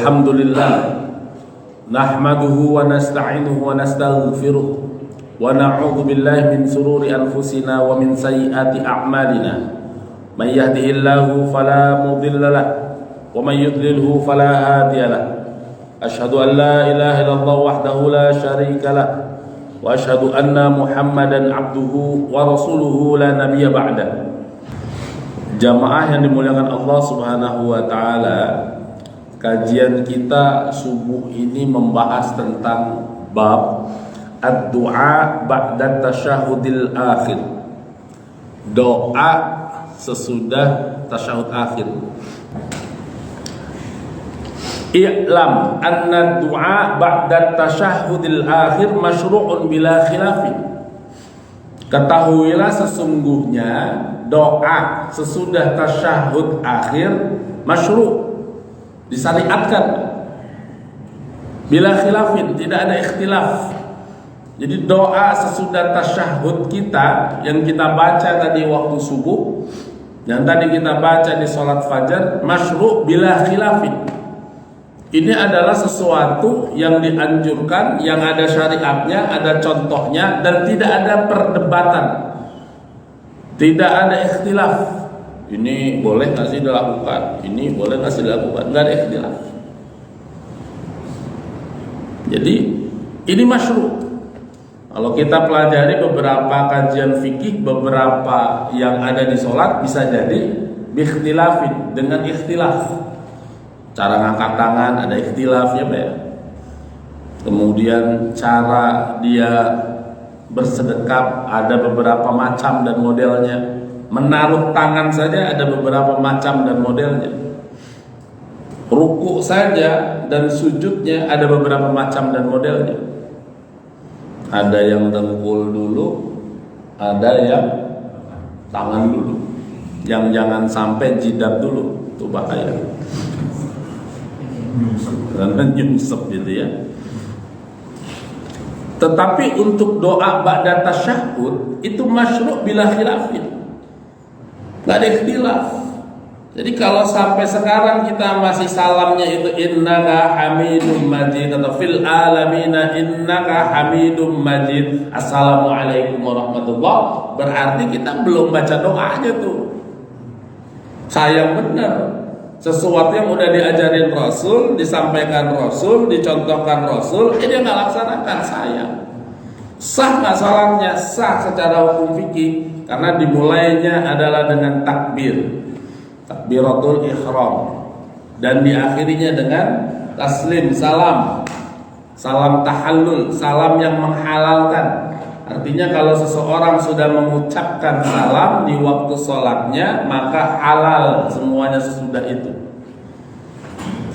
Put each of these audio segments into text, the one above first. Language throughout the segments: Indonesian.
Alhamdulillah nahmaduhu wa nasta'inuhu wa nastaghfiruh wa na'udzu billahi min sururi anfusina wa min sayyiati a'malina. May yahdihillahu fala mudilla lahu wa may yudlilhu fala hadiya lahu. Asyhadu an la ilaha illallah wahdahu la syarika lahu wa asyhadu anna Muhammadan abduhu wa rasuluhu la nabiyya ba'da. Jamaah yang dimuliakan Allah Subhanahu wa taala, kajian kita subuh ini membahas tentang bab ad-du'a ba'da tasyahudil akhir. Doa sesudah tasyahud akhir. I'lam anna du'a ba'da tasyahudil akhir masyru'un bila khilafin. Ketahuilah sesungguhnya doa sesudah tasyahud akhir masyru', disyariatkan bila khilafin, tidak ada ikhtilaf. Jadi doa sesudah tasyahud kita yang kita baca tadi waktu subuh, yang tadi kita baca di sholat fajar, masyru' bila khilafin. Ini adalah sesuatu yang dianjurkan, yang ada syariatnya, ada contohnya, dan tidak ada perdebatan, tidak ada ikhtilaf. Ini boleh nggak sih dilakukan? Ini boleh nggak sih dilakukan? Nggak ada ikhtilaf. Jadi ini masyru'. Kalau kita pelajari beberapa kajian fikih, beberapa yang ada di sholat bisa jadi bikhtilafin, dengan ikhtilaf. Cara ngangkat tangan ada ikhtilafnya, Pak ya. Kemudian cara dia bersedekap ada beberapa macam dan modelnya. Menaruh tangan saja ada beberapa macam dan modelnya. Ruku saja dan sujudnya ada beberapa macam dan modelnya. Ada yang dengkul dulu, ada yang tangan dulu. Yang jangan sampai jidat dulu, itu bahaya. Karena nyungsep gitu ya. Tetapi untuk doa ba'da tasyahud itu masyru' bila khilafin, nggak ada ikhtilaf. Jadi kalau sampai sekarang kita masih salamnya itu innaka hamidum majid atau fil alamina innaka hamidum majid, assalamualaikum warahmatullah, berarti kita belum baca doanya tuh. Sayang benar. Sesuatu yang udah diajarin Rasul, disampaikan Rasul, dicontohkan Rasul, dia nggak laksanakan, sayang. Sah nggak salatnya? Sah secara hukum fikih, karena dimulainya adalah dengan takbir, takbiratul ihram, dan diakhirinya dengan taslim, salam, salam tahallul, salam yang menghalalkan. Artinya kalau seseorang sudah mengucapkan salam di waktu sholatnya, maka halal semuanya sesudah itu.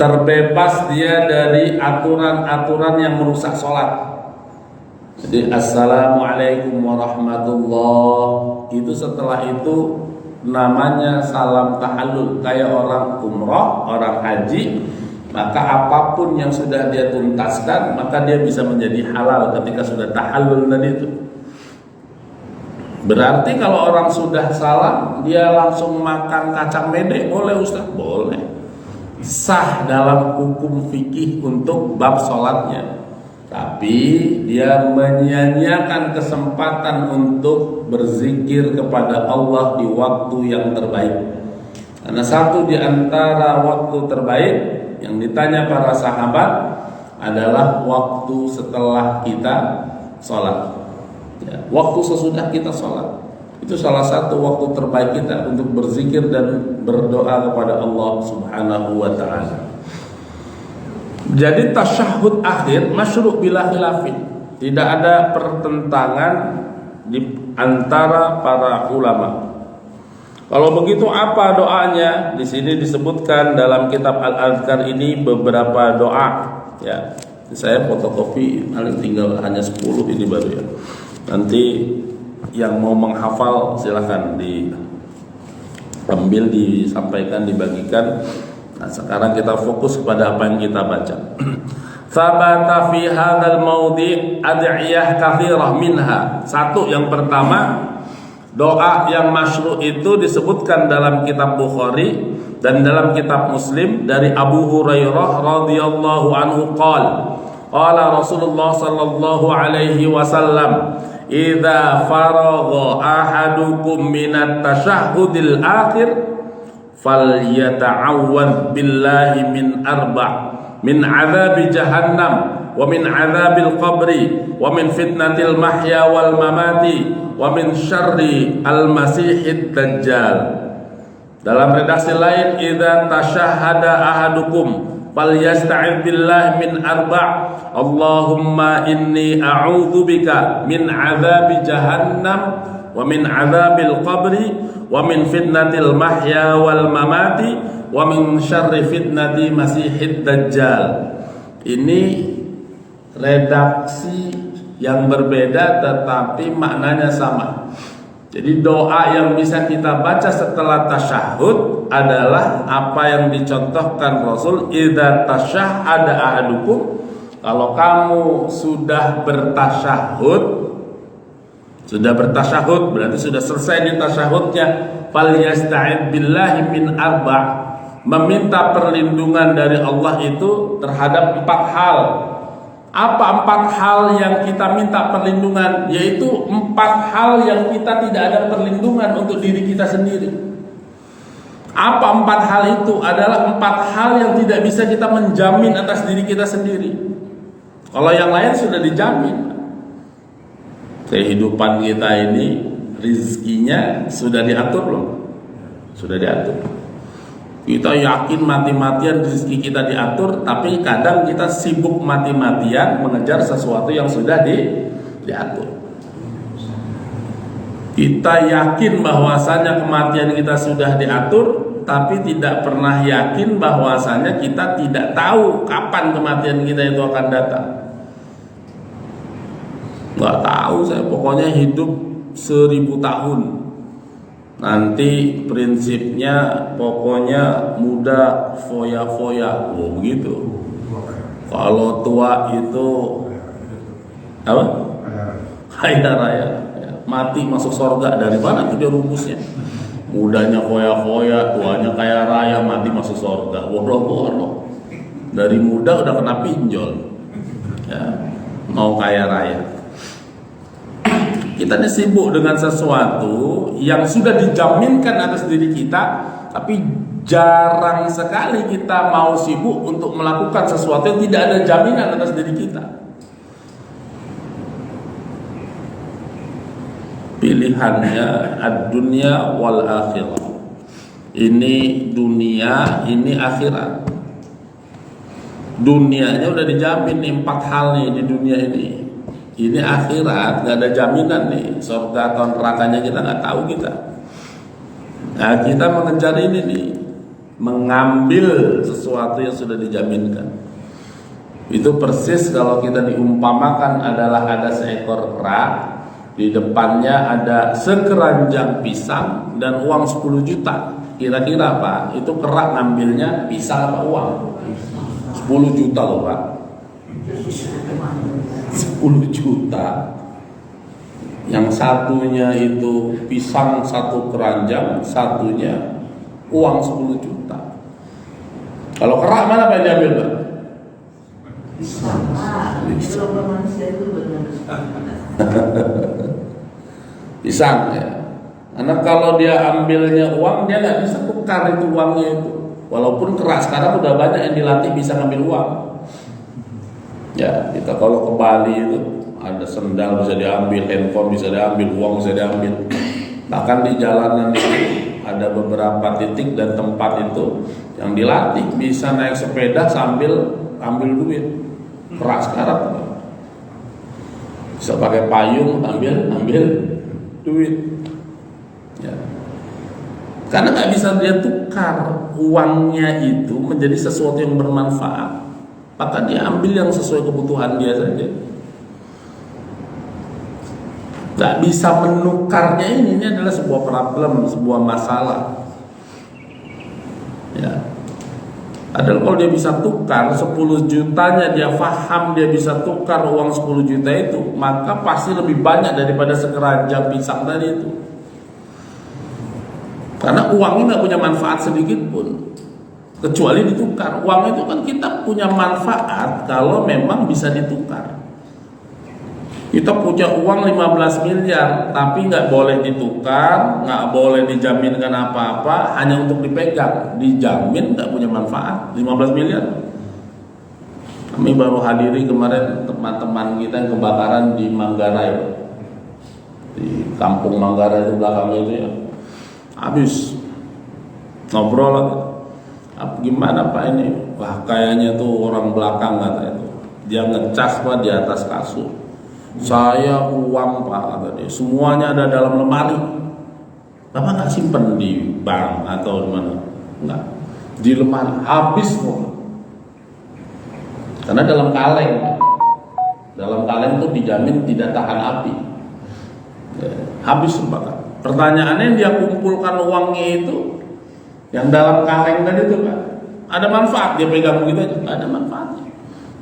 Terbebas dia dari aturan-aturan yang merusak sholat. Jadi assalamualaikum warahmatullahi, itu setelah itu namanya salam tahallul. Kayak orang umrah, orang haji, maka apapun yang sudah dia tuntaskan, maka dia bisa menjadi halal ketika sudah tahallul tadi itu. Berarti kalau orang sudah salam, dia langsung makan kacang mede, boleh Ustaz? Boleh. Sah dalam hukum fikih untuk bab sholatnya. Tapi dia menyia-nyiakan kesempatan untuk berzikir kepada Allah di waktu yang terbaik. Karena satu di antara waktu terbaik yang ditanya para sahabat adalah waktu setelah kita sholat, ya, waktu sesudah kita sholat. Itu salah satu waktu terbaik kita untuk berzikir dan berdoa kepada Allah Subhanahu wa ta'ala. Jadi tasyahud akhir masyru' bila khilafin, tidak ada pertentangan di antara para ulama. Kalau begitu apa doanya? Di sini disebutkan dalam kitab Al-Adhkar ini beberapa doa. Ya, saya fotokopi, tinggal hanya 10 ini baru ya. Nanti yang mau menghafal silahkan diambil, disampaikan, dibagikan. Nah, sekarang kita fokus kepada apa yang kita baca. Sabata fi hadzal maudhi' ad'iyah katsirah minha. Satu, yang pertama, doa yang masyru' itu disebutkan dalam kitab Bukhari Dan dalam kitab Muslim dari Abu Hurairah radhiyallahu anhu qala Rasulullah sallallahu alaihi wasallam, idza faragha ahadukum minat tasyahhudil akhir falyata'awwadz billahi min min adzabi jahannam wa min adzabil qabri wa min fitnatil mahya wal mamati wa min syarri al masihid dajjal. Dalam redaksi lain, idza tasyahhada ahadukum falyasta'id billahi min Allahumma inni a'udzubika min adzabi jahannam wa min adzabil qabri wa min fitnatil mahya wal mamati wa min syarri fitnati masihid dajjal. Ini redaksi yang berbeda tetapi maknanya sama. Jadi doa yang bisa kita baca setelah tasyahud adalah apa yang dicontohkan Rasul, idza tasyahhada ahadukum, kalau kamu sudah bertasyahud berarti sudah selesai di tasyahudnya, falyasta'id billahi min meminta perlindungan dari Allah itu terhadap 4 hal. Apa 4 hal yang kita minta perlindungan? Yaitu 4 hal yang kita tidak ada perlindungan untuk diri kita sendiri. Apa 4 hal itu? Adalah 4 hal yang tidak bisa kita menjamin atas diri kita sendiri. Kalau yang lain sudah dijamin. Kehidupan kita ini, rizkinya sudah diatur belum? Sudah diatur. Kita yakin mati-matian rezeki kita diatur, tapi kadang kita sibuk mati-matian mengejar sesuatu yang sudah diatur. Kita yakin bahwasanya kematian kita sudah diatur, tapi tidak pernah yakin bahwasanya kita tidak tahu kapan kematian kita itu akan datang. Nggak tahu saya, pokoknya hidup 1000 tahun. Nanti prinsipnya pokoknya muda foya-foya, begitu. Kalau tua itu apa? Kaya raya. Mati masuk surga, dari mana itu dia rumusnya? Mudanya foya-foya, tuanya kaya raya, mati masuk surga. Boro-boro. Dari muda udah kena pinjol. Ya, mau kaya raya. Kita ini sibuk dengan sesuatu yang sudah dijaminkan atas diri kita, tapi jarang sekali kita mau sibuk untuk melakukan sesuatu yang tidak ada jaminan atas diri kita. Pilihannya ad-dunya wal akhirah. Ini dunia, ini akhirat. Dunianya udah dijamin nih 4 hal nih di dunia ini. Ini akhirat, gak ada jaminan nih, surga atau nerakanya kita gak tahu kita. Nah, kita mengejar ini nih, mengambil sesuatu yang sudah dijaminkan. Itu persis kalau kita diumpamakan adalah ada seekor kera, di depannya ada sekeranjang pisang dan uang 10 juta. Kira-kira apa? Itu kera ngambilnya pisang apa uang? 10 juta loh Pak. 10 juta. Yang satunya itu pisang 1 keranjang, satunya uang 10 juta. Kalau kerak mana Pak yang diambil Pak? Pisang. Pisang ya. Karena kalau dia ambilnya uang, dia nggak bisa tukar itu uangnya itu. Walaupun keras, sekarang udah banyak yang dilatih bisa ngambil uang. Ya, kita kalau ke Bali itu ada sendal bisa diambil, handphone bisa diambil, uang bisa diambil. Bahkan di jalanan itu ada beberapa titik dan tempat itu yang dilatih bisa naik sepeda sambil ambil duit. Keras sekarang. Bisa pakai payung ambil duit. Ya. Karena nggak bisa dia tukar uangnya itu menjadi sesuatu yang bermanfaat. Maka dia ambil yang sesuai kebutuhan dia saja. Gak bisa menukarnya ini adalah sebuah problem, sebuah masalah. Ya. Adalah kalau dia bisa tukar 10 jutanya, dia paham dia bisa tukar uang 10 juta itu, maka pasti lebih banyak daripada sekeranjang pisang tadi itu. Karena uangnya nggak punya manfaat sedikit pun, kecuali ditukar. Uang itu kan kita punya manfaat kalau memang bisa ditukar. Kita punya uang 15 miliar, tapi nggak boleh ditukar, nggak boleh dijaminkan apa-apa, hanya untuk dipegang. Dijamin nggak punya manfaat, 15 miliar. Kami baru hadiri kemarin teman-teman kita yang kebakaran di Manggarai, di kampung Manggarai itu belakang itu ya. Habis ngobrol lagi, gimana Pak ini? Wah kayaknya tuh orang belakang kata itu, dia ngecas Pak di atas kasur. Saya uang Pak kata dia, semuanya ada dalam lemari. Bapak nggak simpen di bank atau di mana? Enggak, di lemari. Habis semua. Karena dalam kaleng itu dijamin tidak tahan api. Habis Pak. Pertanyaannya dia kumpulkan uangnya itu yang dalam kaleng tadi itu Pak, ada manfaat dia pegang begitu aja? Nggak ada manfaatnya.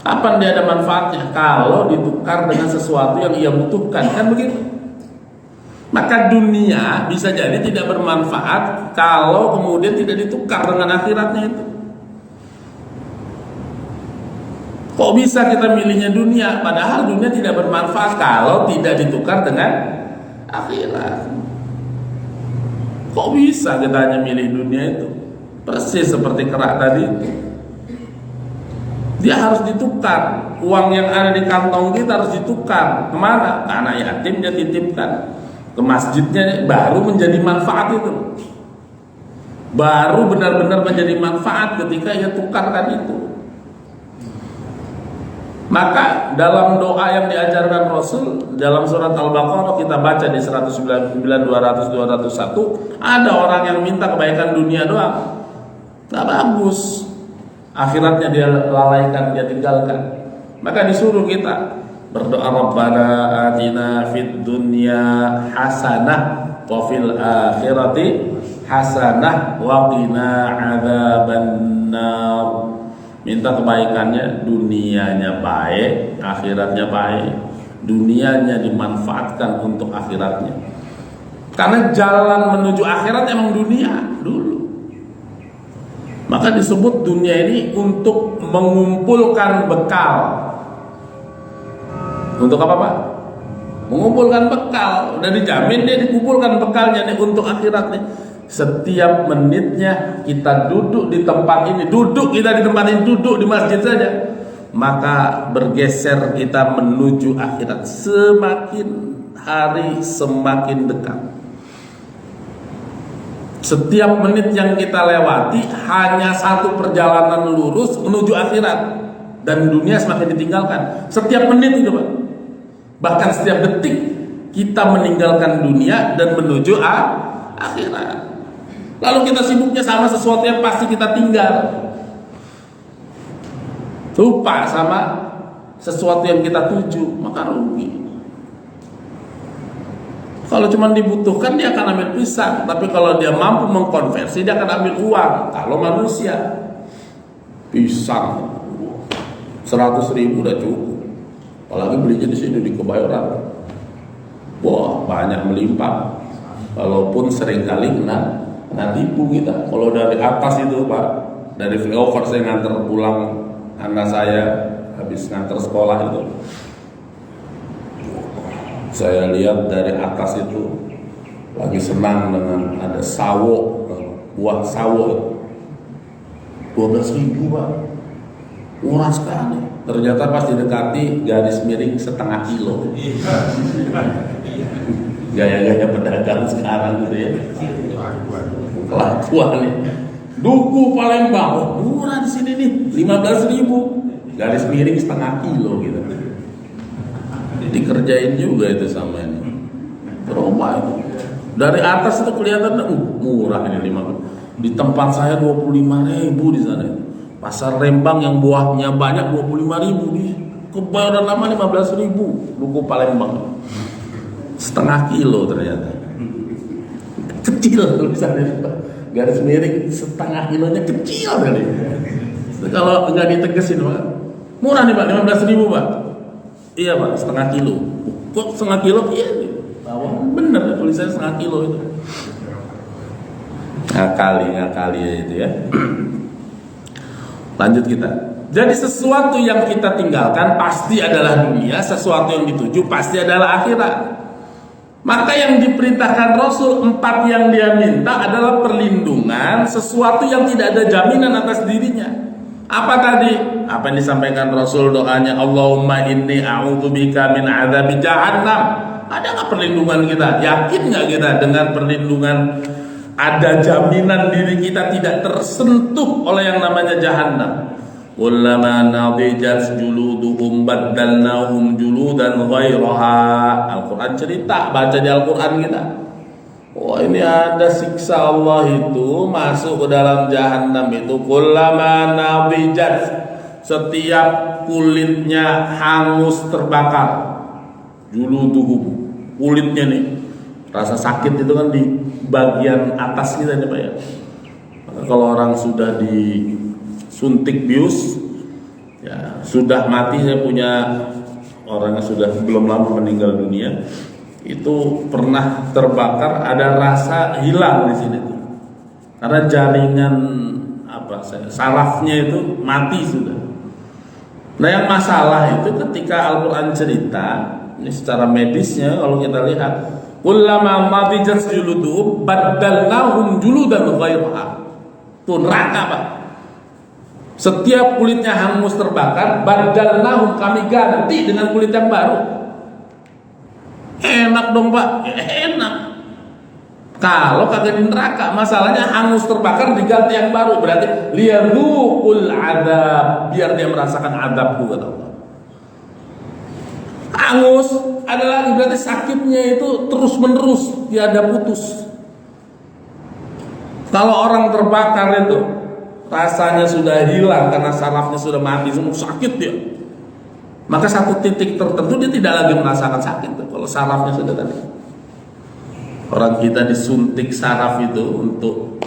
Kapan dia ada manfaatnya? Kalau ditukar dengan sesuatu yang ia butuhkan, kan begitu. Maka dunia bisa jadi tidak bermanfaat kalau kemudian tidak ditukar dengan akhiratnya itu. Kok bisa kita milihnya dunia, padahal dunia tidak bermanfaat kalau tidak ditukar dengan akhirat? Kok bisa kita hanya milih dunia itu? Persis seperti kerak tadi itu. Dia harus ditukar. Uang yang ada di kantong kita harus ditukar. Kemana? Ke anak yatim dia titipkan. Ke masjidnya, baru menjadi manfaat itu. Baru benar-benar menjadi manfaat ketika ia tukarkan itu. Maka dalam doa yang diajarkan Rasul dalam surat Al-Baqarah kita baca di 199, 200, 201, ada orang yang minta kebaikan dunia doang. Gak bagus. Akhiratnya dia lalaikan, dia tinggalkan. Maka disuruh kita berdoa, Rabbana atina fid dunya hasanah wa fil akhirati hasanah wa qina adzabannar. Minta kebaikannya, dunianya baik, akhiratnya baik. Dunianya dimanfaatkan untuk akhiratnya. Karena jalan menuju akhirat emang dunia dulu. Maka disebut dunia ini untuk mengumpulkan bekal. Untuk apa Pak? Mengumpulkan bekal. Udah dijamin dia dikumpulkan bekalnya nih untuk akhiratnya. Setiap menitnya kita duduk di tempat ini, duduk kita di tempat ini, duduk di masjid saja, maka bergeser kita menuju akhirat. Semakin hari semakin dekat. Setiap menit yang kita lewati hanya satu perjalanan lurus menuju akhirat, dan dunia semakin ditinggalkan. Setiap menit itu Pak. Bahkan setiap detik kita meninggalkan dunia dan menuju akhirat. Lalu kita sibuknya sama sesuatu yang pasti kita tinggal, lupa sama sesuatu yang kita tuju, maka rugi. Kalau cuma dibutuhkan dia akan ambil pisang, tapi kalau dia mampu mengkonversi dia akan ambil uang. Kalau manusia pisang 100.000 udah cukup, apalagi belinya di sini di Kebayoran, wah banyak melimpah. Walaupun seringkali kena tipu kita. Kalau dari atas itu Pak, dari flyover saya nganter pulang anak saya habis nganter sekolah itu, saya lihat dari atas itu lagi senang dengan ada sawo, buah sawo 12.000 Pak, murah sekali. Ternyata pas didekati garis miring setengah kilo. Gaya-gaya pedagang sekarang gitu ya. Kelakuan nih. Duku Palembang, murah di sini nih, 15.000. Garis miring setengah kilo gitu. Dikerjain juga itu sama ini. Coba itu. Dari atas itu kelihatan murah ini 15. Di tempat saya 25.000 di sana. Pasar Rembang yang buahnya banyak 25.000 di Kebayoran Lama 15.000. Duku Palembang. Setengah kilo ternyata. Kecil tulisannya, garis miring setengah kilonya kecil kali. Kalau nggak ditegesin Pak, murah nih Pak, 15.000 Pak. Iya Pak, setengah kilo. Kok setengah kilo? Iya, bener tulisannya setengah kilo itu. ngakali itu ya. Lanjut kita. Jadi sesuatu yang kita tinggalkan pasti adalah dunia, sesuatu yang dituju pasti adalah akhirat. Maka yang diperintahkan Rasul 4 yang dia minta adalah perlindungan sesuatu yang tidak ada jaminan atas dirinya. Apa tadi? Apa yang disampaikan Rasul doanya, Allahumma inni a'udzubika min adzabi jahannam. Ada nggak perlindungan kita? Yakin nggak kita dengan perlindungan? Ada jaminan diri kita tidak tersentuh oleh yang namanya jahannam. Kullama nadijat juluduhum baddalnahum juludan ghairaha. Al-Quran cerita, baca di Al-Quran kita. Oh, ini ada siksa Allah itu masuk ke dalam jahannam itu. Kullama nadijat, setiap kulitnya hangus terbakar. Juluduhum, kulitnya nih. Rasa sakit itu kan di bagian atas kita nih Pak ya. Maka kalau orang sudah disuntik bius, ya sudah mati. Saya punya orang yang sudah belum lama meninggal dunia, itu pernah terbakar, ada rasa hilang di sini tuh, karena jaringan sarafnya itu mati sudah. Nah yang masalah itu ketika Al-Quran cerita, ini secara medisnya kalau kita lihat, kullama nadijat juluduhum baddalnahum juludan ghairaha. Tuh neraka Pak. Setiap kulitnya hangus terbakar, baddalnahum, kami ganti dengan kulit yang baru. Enak dong Pak, enak. Kalau kagak di neraka, masalahnya hangus terbakar diganti yang baru, berarti liyadzuqul adzab, biar dia merasakan azabku kata Allah. Hangus adalah berarti sakitnya itu terus menerus, tiada putus. Kalau orang terbakar itu rasanya sudah hilang karena sarafnya sudah mati, semua sakit dia. Maka satu titik tertentu dia tidak lagi merasakan sakit tuh, kalau sarafnya sudah tadi. Orang kita disuntik saraf itu untuk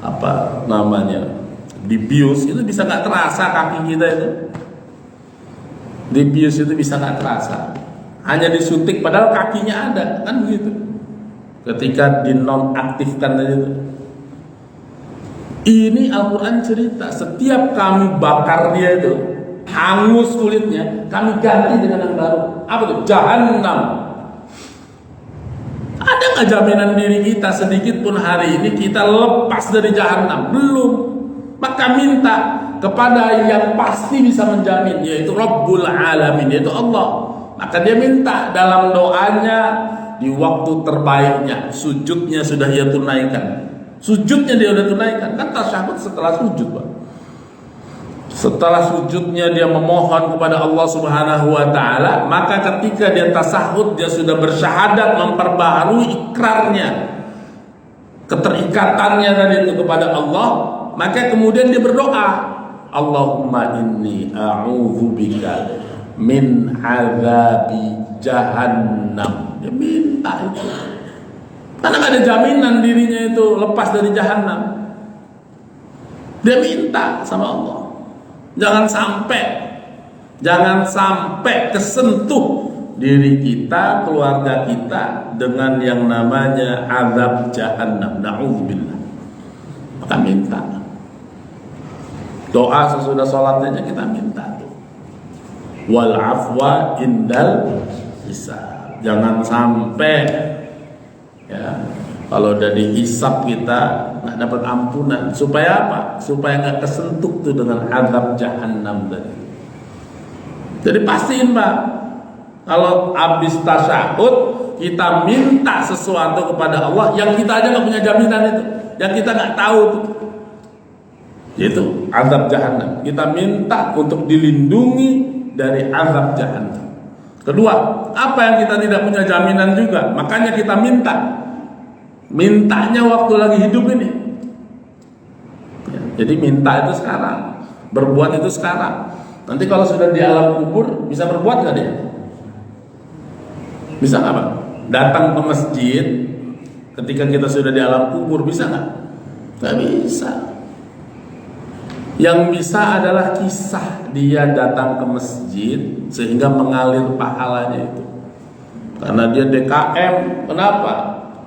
apa namanya, dibius, itu bisa nggak terasa kaki kita itu. Dibius itu bisa nggak terasa, hanya disuntik padahal kakinya ada, kan begitu. Ketika dinonaktifkan tadi itu. Ini Al-Quran cerita, setiap kami bakar dia itu, hangus kulitnya, kami ganti dengan yang baru. Apa itu? Jahannam. Ada nggak jaminan diri kita sedikit pun hari ini kita lepas dari jahannam? Belum. Maka minta kepada yang pasti bisa menjamin, yaitu Rabbul Alamin, yaitu Allah. Maka dia minta dalam doanya di waktu terbaiknya, sujudnya sudah ia tunaikan. Sujudnya dia sudah tunaikan, kan tasyahud setelah sujud Pak. Setelah sujudnya dia memohon kepada Allah Subhanahu wa taala, maka ketika dia tasahud dia sudah bersyahadat, memperbaharui ikrarnya, keterikatannya tadi itu kepada Allah. Maka kemudian dia berdoa, Allahumma inni a'udzubika min azabi jahannam. Dia minta itu, karena gak ada jaminan dirinya itu lepas dari jahannam. Dia minta sama Allah, jangan sampai kesentuh diri kita, keluarga kita dengan yang namanya azab jahannam. Na'udzubillah. Maka minta. Doa sesudah sholat aja kita minta tuh. Wal afwa indal hisab. Jangan sampai ya kalau udah dihisab kita nggak dapat ampunan. Supaya apa? Supaya nggak kesentuh tuh dengan azab jahannam tadi. Jadi pastiin Pak, kalau habis tasyahud kita minta sesuatu kepada Allah yang kita aja nggak punya jaminan itu, yang kita nggak tahu tuh, yaitu azab jahannam. Kita minta untuk dilindungi dari azab jahannam. Kedua, apa yang kita tidak punya jaminan juga, makanya kita mintanya waktu lagi hidup ini. Jadi minta itu sekarang, berbuat itu sekarang. Nanti kalau sudah di alam kubur bisa berbuat nggak dia? Bisa nggak Pak? Datang ke masjid ketika kita sudah di alam kubur bisa nggak? Nggak bisa. Yang bisa adalah kisah dia datang ke masjid sehingga mengalir pahalanya itu. Karena dia DKM, kenapa?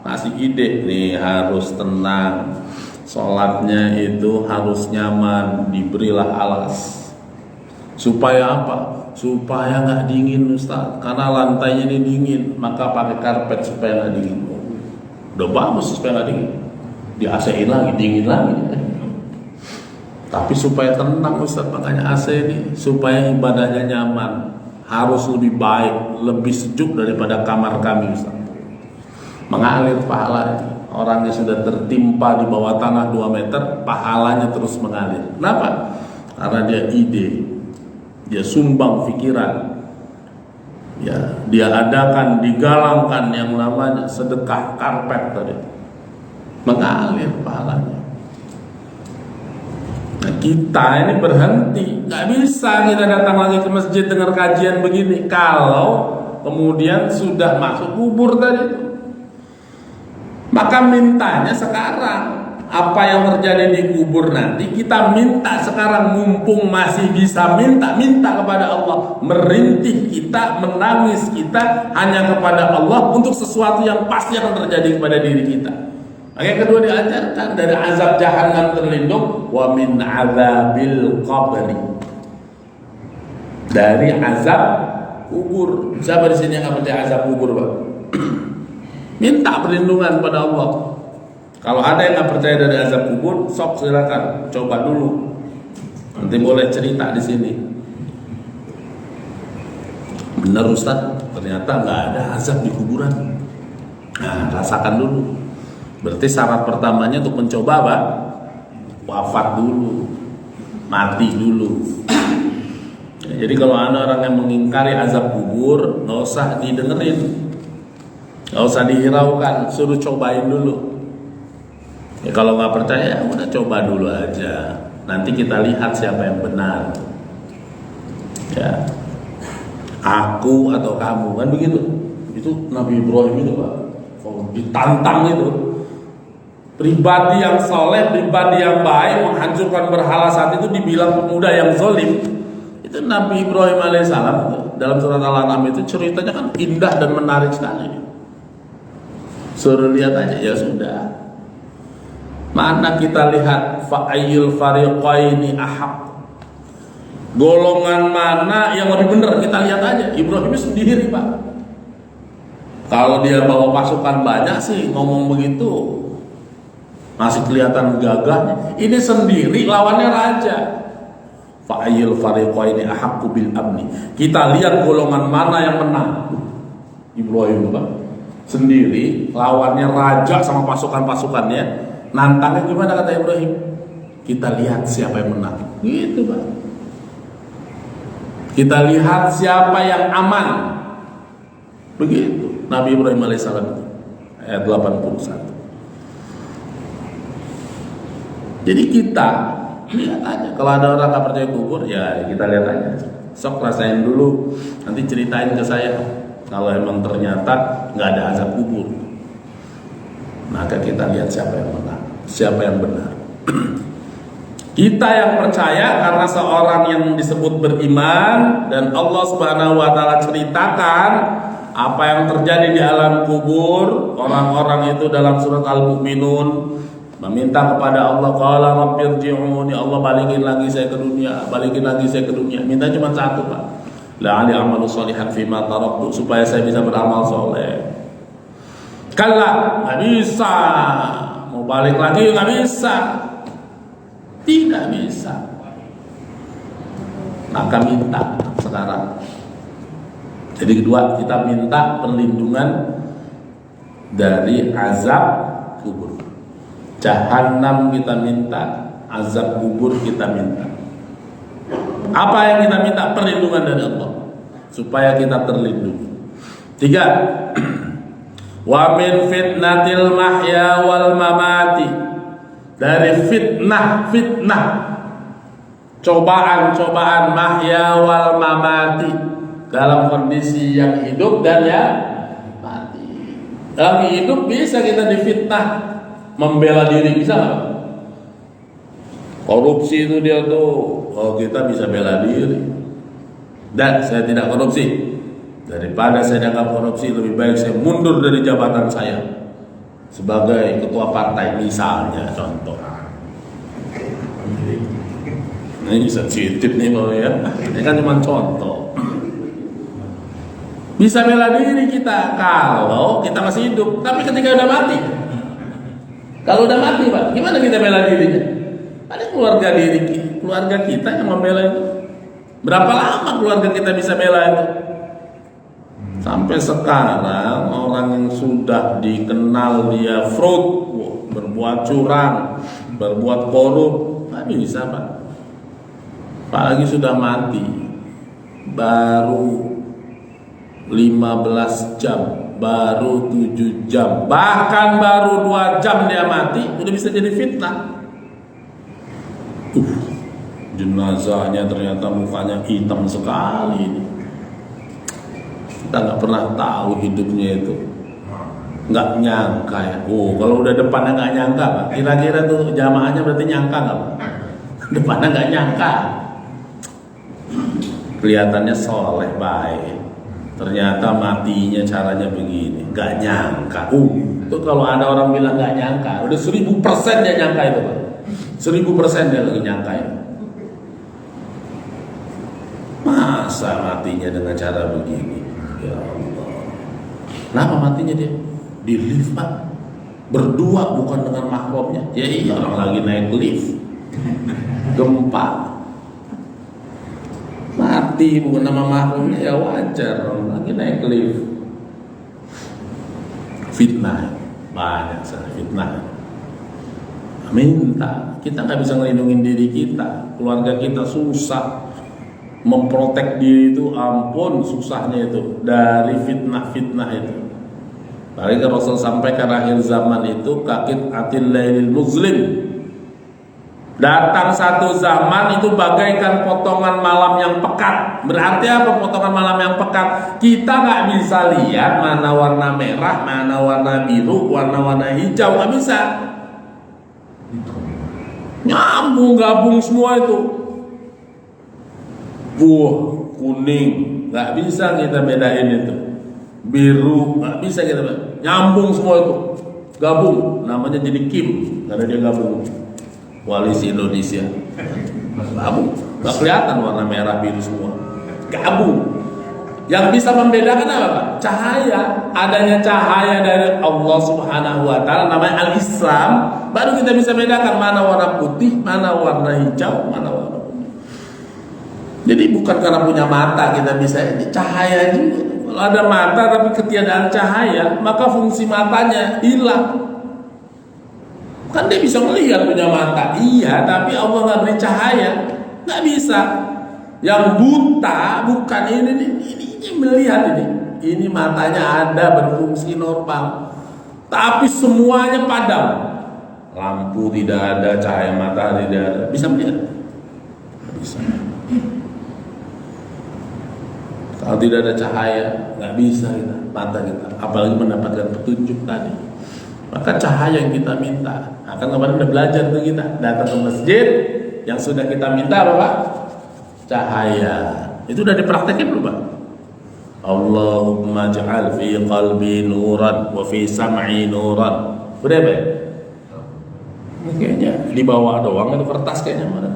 ngasih ide nih, harus tenang, sholatnya itu harus nyaman, diberilah alas. Supaya apa? Supaya nggak dingin Ustaz, karena lantainya ini dingin, maka pakai karpet supaya nggak dingin. Udah bagus supaya nggak dingin, di AC-in lagi, dingin lagi. Tapi supaya tenang Ustaz, makanya AC ini supaya ibadahnya nyaman, harus lebih baik, lebih sejuk daripada kamar kami Ustaz. Mengalir pahala ini. Orang yang sudah tertimpa di bawah tanah 2 meter, pahalanya terus mengalir. Kenapa? Karena dia ide, dia sumbang pikiran, ya, dia adakan, digalangkan yang namanya sedekah karpet tadi, mengalir pahalanya. Nah, kita ini berhenti, nggak bisa kita datang lagi ke masjid dengar kajian begini kalau kemudian sudah masuk kubur tadi itu. Maka mintanya sekarang, apa yang terjadi di kubur nanti kita minta sekarang, mumpung masih bisa minta kepada Allah. Merintih kita, menangis kita hanya kepada Allah untuk sesuatu yang pasti akan terjadi kepada diri kita. Yang kedua diajarkan dari azab jahanam terlindung, wa min azabil qabri, dari azab kubur. Siapa di sini yang nggak percaya azab kubur, Pak? Minta perlindungan pada Allah. Kalau ada yang nggak percaya dari azab kubur, sok silakan coba dulu. Nanti boleh cerita di sini. Benar Ustaz, ternyata nggak ada azab di kuburan. Nah, rasakan dulu. Berarti syarat pertamanya untuk mencoba apa? Wafat dulu, mati dulu. Ya, jadi kalau ada orang yang mengingkari azab kubur, nggak usah didengerin, nggak usah dihiraukan, suruh cobain dulu. Ya, kalau nggak percaya, udah coba dulu aja. Nanti kita lihat siapa yang benar. Ya, aku atau kamu, kan begitu. Itu Nabi Ibrahim itu Pak, kalau ditantang itu, pribadi yang soleh, pribadi yang baik, menghancurkan berhala saat itu dibilang pemuda yang zalim. Itu Nabi Ibrahim alaihissalam itu, dalam surat Al-An'am itu ceritanya kan indah dan menarik sekali. Suruh lihat aja, ya sudah. Mana kita lihat fa'ayyul fariqaini ahaq, golongan mana yang lebih benar, kita lihat aja. Ibrahim sendiri Pak, kalau dia bawa pasukan banyak sih ngomong begitu masih kelihatan gagahnya. Ini sendiri lawannya raja. Fa'ayyul fariqaini ahaqqu bil amni, kita lihat golongan mana yang menang. Ibrahim Pak sendiri, lawannya raja sama pasukan-pasukannya, nantangnya gimana kata Ibrahim? Kita lihat siapa yang menang. Gitu Pak. Kita lihat siapa yang aman. Begitu Nabi Ibrahim alaihissalam itu, ayat 81. Jadi kita lihat aja. Kalau ada orang nggak percaya kubur, ya kita lihat aja. Sok rasain dulu, nanti ceritain ke saya. Kalau emang ternyata nggak ada azab kubur, maka kita lihat siapa yang menang, siapa yang benar. Kita yang percaya karena seorang yang disebut beriman, dan Allah Subhanahu wa taala ceritakan apa yang terjadi di alam kubur. Orang-orang itu dalam surat Al-Mu'minun meminta kepada Allah, qala rabbirji'uni, Allah balikin lagi saya ke dunia, balikin lagi saya ke dunia. Minta cuma satu Pak, la'ali amalu sholihan fima taraktu, supaya saya bisa beramal soleh. Kalla, nggak bisa. Mau balik lagi nggak bisa, tidak bisa. Maka minta sekarang. Jadi kedua, kita minta perlindungan dari azab kubur. Jahanam kita minta, azab kubur kita minta. Apa yang kita minta? Perlindungan dari Allah, supaya kita terlindungi. 3. Wa min fitnatil mahya wal mamati, dari fitnah cobaan mahya wal mamati, dalam kondisi yang hidup dan yang mati. Dalam hidup bisa kita difitnah, membela diri bisa nggak? Korupsi itu dia tuh, oh kita bisa bela diri. Dan saya tidak korupsi. Daripada saya dianggap korupsi, lebih baik saya mundur dari jabatan saya. sebagai ketua partai misalnya, contoh. Ini sensitif nih Bapak ya. Ini kan cuma contoh. Bisa bela diri kita kalau kita masih hidup, tapi ketika udah mati. Kalau udah mati Pak, gimana kita bela dirinya? Ada keluarga kita yang membela itu. Berapa lama keluarga kita bisa bela itu? Sampai sekarang orang yang sudah dikenal dia fraud, berbuat curang, berbuat korup, nggak bisa Pak. Apalagi sudah mati, baru 15 jam, baru 7 jam, bahkan baru 2 jam dia mati, udah bisa jadi fitnah. Jenazahnya ternyata mukanya hitam sekali. Kita nggak pernah tahu hidupnya itu, nggak nyangka ya. Kalau udah depannya nggak nyangka Pak, kira-kira tuh jamaahnya berarti nyangka nggak Pak? Depannya nggak nyangka, kelihatannya soleh baik, ternyata matinya caranya begini, nggak nyangka. Itu kalau ada orang bilang nggak nyangka, udah 1000% dia nyangka itu Pak. 1000% dia lagi nyangka ya. Masa matinya dengan cara begini? Ya Allah. Kenapa matinya dia? Di lift Pak. Berdua bukan dengan mahramnya. Ya iya, orang lagi naik lift, gempa, mati bukan nama mahramnya, ya wajar, orang lagi naik lift. Fitnah, banyak sekali fitnah. Minta, kita nggak bisa ngelindungin diri kita, keluarga kita susah, memprotek diri itu ampun susahnya itu dari fitnah-fitnah itu. Baik Rasul sampaikan akhir zaman itu kakit atil lailil muslim. Datang satu zaman itu bagaikan potongan malam yang pekat. Berarti apa potongan malam yang pekat? Kita nggak bisa lihat mana warna merah, mana warna biru, warna-warna hijau, nggak bisa. Nyambung gabung semua itu. Kuning, nggak bisa kita bedain itu. Biru, nggak bisa kita bedain. Nyambung semua itu, gabung, namanya jadi Kim karena dia gabung. Koalisi Indonesia, gabung, nggak kelihatan warna merah biru semua, gabung. Yang bisa membedakan apa Pak? Cahaya, adanya cahaya dari Allah Subhanahu Wa Taala, namanya Al-Islam. Baru kita bisa bedakan mana warna putih, mana warna hijau, mana warna. Jadi bukan karena punya mata kita bisa, ini cahaya juga. Kalau ada mata tapi ketiadaan cahaya, maka fungsi matanya hilang. Kan dia bisa melihat punya mata, iya, tapi Allah nggak beri cahaya, nggak bisa. Yang buta bukan ini melihat ini matanya ada berfungsi normal, tapi semuanya padam. Lampu tidak ada, cahaya matahari tidak ada, bisa melihat? Bisa. Kalau tidak ada cahaya, nggak bisa kita, mata kita, apalagi mendapatkan petunjuk tadi. Maka cahaya yang kita minta, akan kemarin udah belajar tuh kita, datang ke masjid, yang sudah kita minta apa Pak? Cahaya. Itu udah dipraktekin belum Pak? Allahumma ja'al fi qalbi nuran wa fi sam'i nuran. Udah Pak? Kayaknya dibawa doang itu kertas kayaknya mana?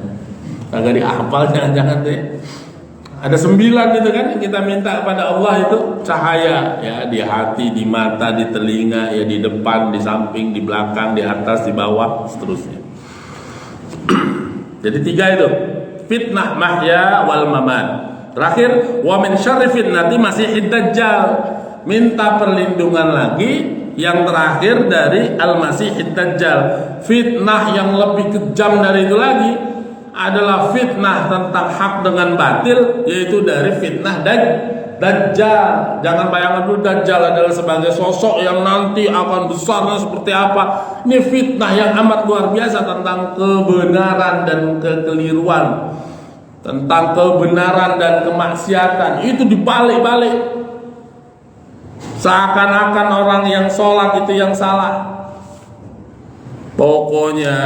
Kagak dihafal jangan-jangan deh. Ada 9 itu kan yang kita minta kepada Allah itu cahaya ya, di hati, di mata, di telinga, ya di depan, di samping, di belakang, di atas, di bawah, seterusnya. Jadi 3 itu. Fitnah mahya wal mamat. Terakhir wa min syarri fitnati masiihid dajjal. Minta perlindungan lagi yang terakhir dari al-masihid dajjal. Fitnah yang lebih kejam dari itu lagi adalah fitnah tentang hak dengan batil, yaitu dari fitnah Dajjal. Jangan bayangkan dulu Dajjal adalah sebagai sosok yang nanti akan besarnya seperti apa. Ini fitnah yang amat luar biasa tentang kebenaran dan kekeliruan, tentang kebenaran dan kemaksiatan. Itu dibalik-balik, seakan-akan orang yang sholat itu yang salah. Pokoknya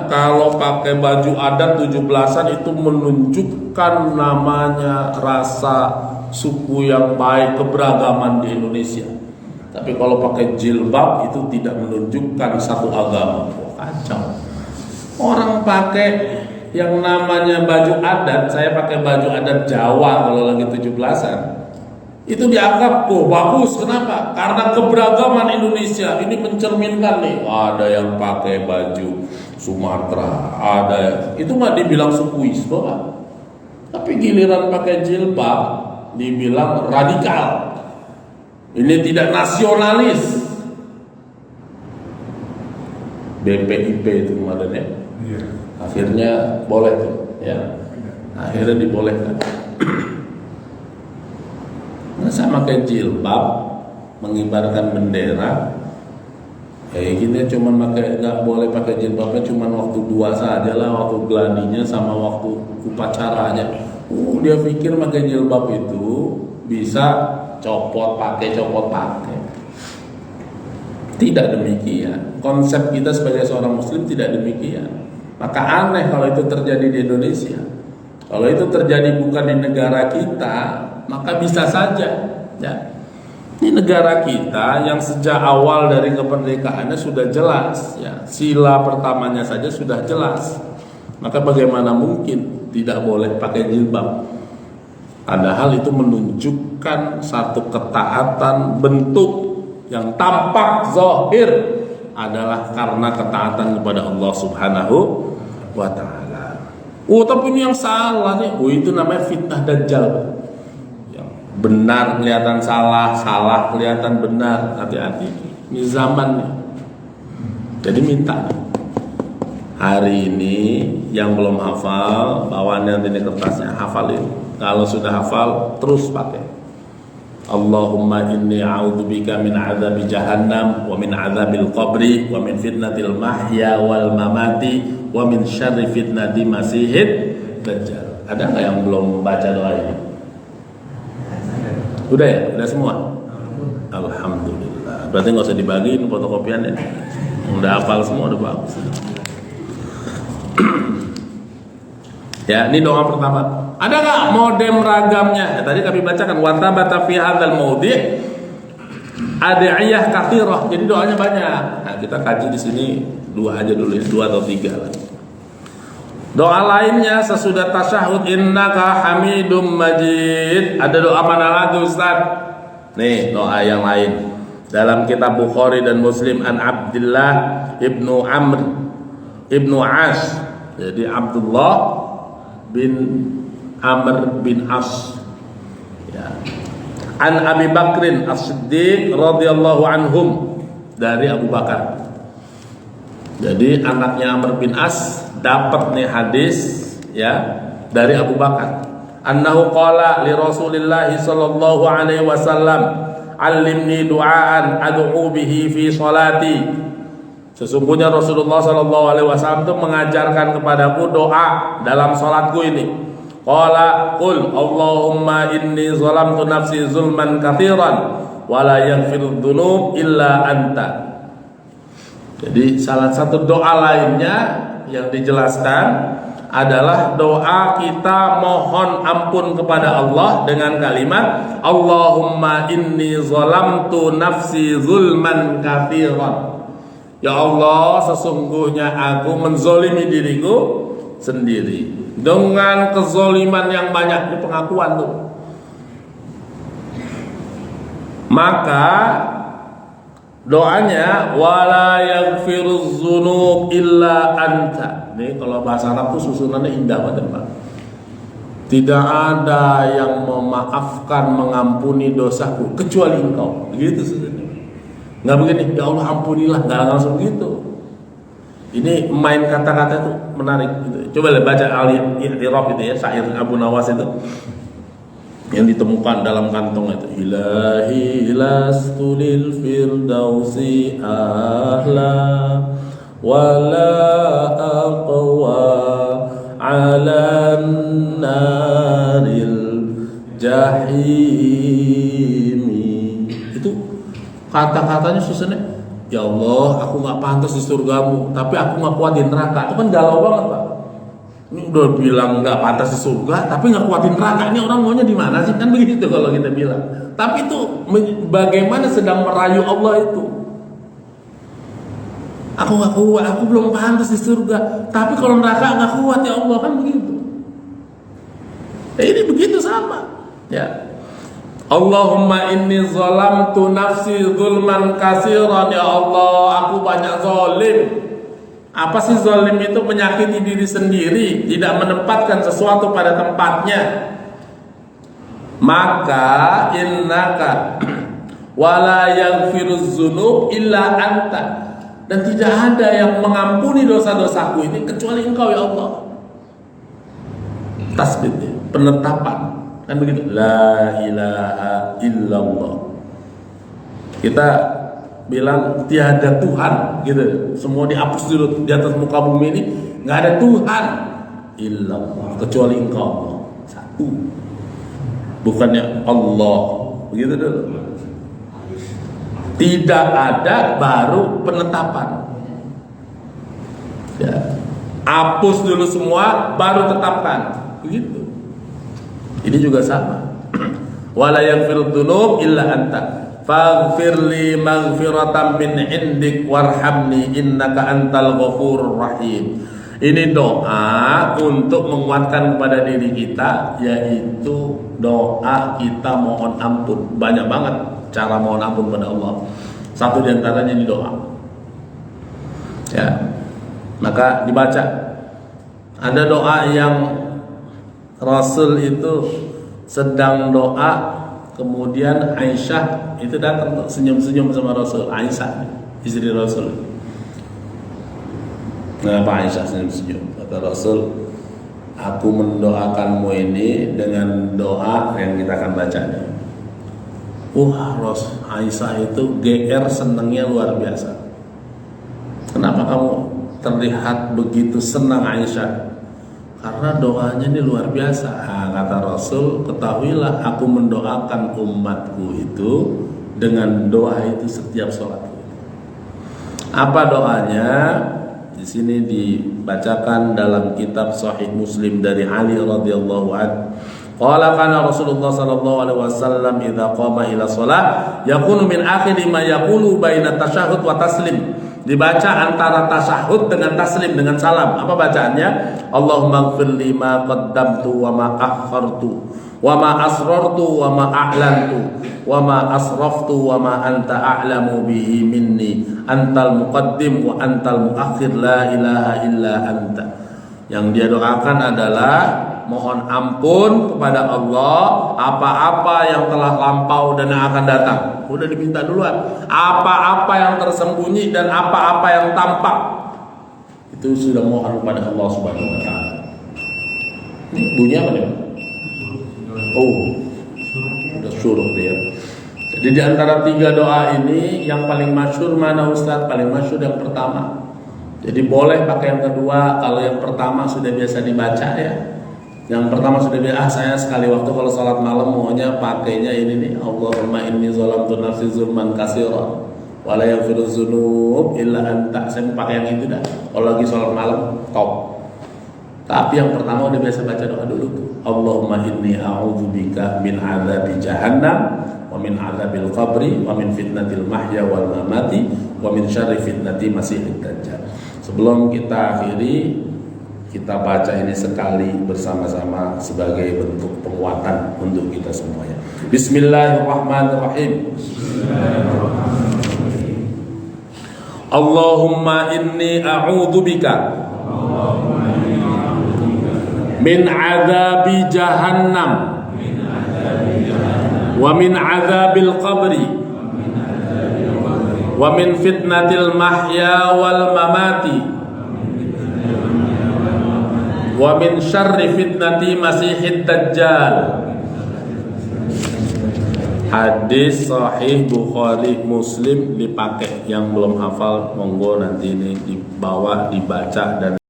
kalau pakai baju adat 17-an itu menunjukkan namanya rasa suku yang baik, keberagaman di Indonesia. Tapi kalau pakai jilbab itu tidak menunjukkan satu agama. Oh, kacau. Orang pakai yang namanya baju adat, saya pakai baju adat Jawa kalau lagi 17-an. Itu dianggap bagus. Kenapa? Karena keberagaman Indonesia ini mencerminkan nih. Ada yang pakai baju Sumatera, ada itu mah dibilang sukuisme, Pak. Tapi giliran pakai jilbab dibilang radikal. Ini tidak nasionalis. BPIP itu kemarin ya. Iya. Akhirnya boleh tuh, ya. Akhirnya dibolehkan. Masa pakai jilbab mengibarkan bendera, gini cuma pakai, nggak boleh pakai jilbabnya cuma waktu dua saja lah, waktu gladinya sama waktu upacaranya. Dia pikir pakai jilbab itu bisa copot pakai. Tidak demikian. Konsep kita sebagai seorang muslim tidak demikian. Maka aneh kalau itu terjadi di Indonesia. Kalau itu terjadi bukan di negara kita, maka bisa saja, ya. Ini negara kita yang sejak awal dari kemerdekaannya sudah jelas, ya. Sila pertamanya saja sudah jelas. Maka bagaimana mungkin tidak boleh pakai jilbab? Padahal itu menunjukkan satu ketaatan bentuk yang tampak zahir adalah karena ketaatan kepada Allah Subhanahu wa ta'ala. Tapi ini yang salah nih. Itu namanya fitnah dajjal. Yang benar kelihatan salah, salah kelihatan benar. Hati-hati. Ini zaman nih. Jadi minta hari ini yang belum hafal, bawaan nanti kertasnya, hafalin. Kalau sudah hafal, terus pakai. Allahumma inni a'udzubika min adzabi jahannam wa min adzabil qabri wa min fitnatil mahya wal mamati wa min syarri fitnati masihid dajjal. Ada nggak yang belum baca doa ini? Udah ya? Udah semua? Alhamdulillah. Berarti nggak usah dibagiin fotokopiannya. Udah hafal semua, udah bagus. Ya, ini doa pertama. Ada nggak modem ragamnya? Tadi kami bacakan watabata fi hadzal maudhi' ad'iyah katsirah. Jadi doanya banyak. Nah, kita kaji di sini dua aja dulu, 2 atau 3 lah. Doa lainnya sesudah tasyahud, innaka hamidum majid. Ada doa mana lagi, Ustaz? Nih, doa yang lain. Dalam kitab Bukhari dan Muslim an Abdullah ibnu Amr ibnu As. Jadi Abdullah bin Amr bin As, ya. An Abi Bakrin As-Siddiq radhiyallahu anhum, dari Abu Bakar. Jadi anaknya Amr bin As dapat nih hadis, ya, dari Abu Bakar. Annahu qala li Rasulillah sallallahu alaihi wasallam, "Allimni du'aan ad'u bihi fi sholati." Sesungguhnya Rasulullah sallallahu alaihi wasallam itu mengajarkan kepadaku doa dalam salatku ini. Qala qul Allahumma inni zalamtu nafsi zulman katsiran wa la yaghfiru dzunub illa anta. Jadi salah satu doa lainnya yang dijelaskan adalah doa kita mohon ampun kepada Allah dengan kalimat Allahumma inni zalamtu nafsi zulman katsiran. Ya Allah, sesungguhnya aku menzolimi diriku sendiri dengan kezoliman yang banyak. Ini pengakuan tuh. Maka doanya wala yaghfiruz dzunub illa anta. Ini kalau bahasa Arab tuh susunannya indah banget, Pak. Tidak ada yang memaafkan, mengampuni dosaku kecuali Engkau. Begitu susunannya. Nggak begini, ya Allah ampunilah, nggak langsung gitu. Ini main kata-kata itu menarik gitu. Coba lihat baca al-i'tiraf itu ya, syair Abu Nawas itu yang ditemukan dalam kantong itu. Ilahi lastu lil firdausi ahla wala aqwa ala naril jahimi. Itu kata-katanya susahnya. Ya Allah, aku nggak pantas di surgamu, tapi aku nggak kuat di neraka. Itu kan galau banget, Pak. Ini udah bilang nggak pantas di surga, tapi nggak kuatin neraka. Ini orang maunya di mana sih? Kan begitu kalau kita bilang. Tapi itu bagaimana sedang merayu Allah itu. Aku nggak kuat, aku belum pantas di surga. Tapi kalau neraka nggak kuat ya Allah, kan begitu. Ini begitu sama. Ya. Allahumma inni zalamtu nafsi zulman katsiran, ya Allah, aku banyak zalim. Apa sih zalim itu? Menyakiti diri sendiri, tidak menempatkan sesuatu pada tempatnya. Maka innaka wala yaghfiruz dzunub illa anta, dan tidak ada yang mengampuni dosa-dosaku ini kecuali Engkau ya Allah. Tasbih, penetapan, kan begitu. La ilaha illallah. Kita bilang tiada Tuhan, gitu. Semua dihapus dulu di atas muka bumi ini, nggak ada Tuhan illallah kecuali Engkau Allah. Satu. Bukannya Allah, begitu dulu. Tidak ada baru penetapan. Ya. Hapus dulu semua baru tetapkan. Begitu. Ini juga sama. Wala yaghfiru dzunub illa anta. Faghfirli maghfiratan min indik warhamni innaka antal ghafurur rahim. Ini doa untuk menguatkan kepada diri kita, yaitu doa kita mohon ampun. Banyak banget cara mohon ampun pada Allah. Satu diantaranya ini doa. Ya, maka dibaca. Ada doa yang Rasul itu sedang doa, kemudian Aisyah itu datang senyum-senyum sama Rasul. Aisyah, istri Rasul. Kenapa Aisyah senyum-senyum? Kata Rasul, aku mendoakanmu ini dengan doa yang kita akan baca. Rasul, Aisyah itu GR senangnya luar biasa. Kenapa kamu terlihat begitu senang Aisyah? Karena doanya ini luar biasa. Kata Rasul, ketahuilah aku mendoakan umatku itu dengan doa itu setiap sholat. Apa doanya? Di sini dibacakan dalam kitab Sahih Muslim dari Ali radhiyallahu anhu. Qala kana Rasulullah sallallahu alaihi wasallam idza qama ila shalah yakunu min akhiri ma yaqulu baina tasyahhud wa taslim. Dibaca antara tasyahud dengan taslim, dengan salam. Apa bacaannya? Allahumma ighfirli ma qaddamtu wa ma akhartu wa ma asrartu wa ma a'lantu wa ma asraftu wa ma anta a'lamu bihi minni antal muqaddim wa antal muakhir la ilaha illa anta. Yang dia doakan adalah mohon ampun kepada Allah apa-apa yang telah lampau dan yang akan datang. Udah diminta duluan. Apa-apa yang tersembunyi dan apa-apa yang tampak, itu sudah mohon kepada Allah Subhanahu wa taala. Ini bunyi apa nih? Udah suruh dia. Jadi di antara tiga doa ini yang paling masyhur mana Ustaz? Paling masyhur yang pertama. Jadi boleh pakai yang kedua kalau yang pertama sudah biasa dibaca ya. Yang pertama sudah biasa, saya sekali waktu kalau sholat malam maunya pakainya ini nih, Allahumma inni zalamtu nafsi zulman katsiran wa la yaghfiru dzunub illa anta. Saya pakai yang itu dah. Kalau lagi sholat malam top. Tapi yang pertama udah biasa baca doa dulu tuh. Allahumma inni a'udzubika min adzabi jahannam wa min adzabil qabri wa min fitnatil mahya wal mamati wa min syarri fitnati masiihid dajjal. Sebelum kita akhiri, kita baca ini sekali bersama-sama sebagai bentuk penguatan untuk kita semuanya. Bismillahirrahmanirrahim. Allahumma inni a'udzubika min adzabi jahannam wa min adzabil qabri wa min fitnatil mahya wal mamati wa min syarri fitnati masihid dajjal. Hadis sahih Bukhari Muslim dipakai. Yang belum hafal monggo nanti ini dibawa dibaca dan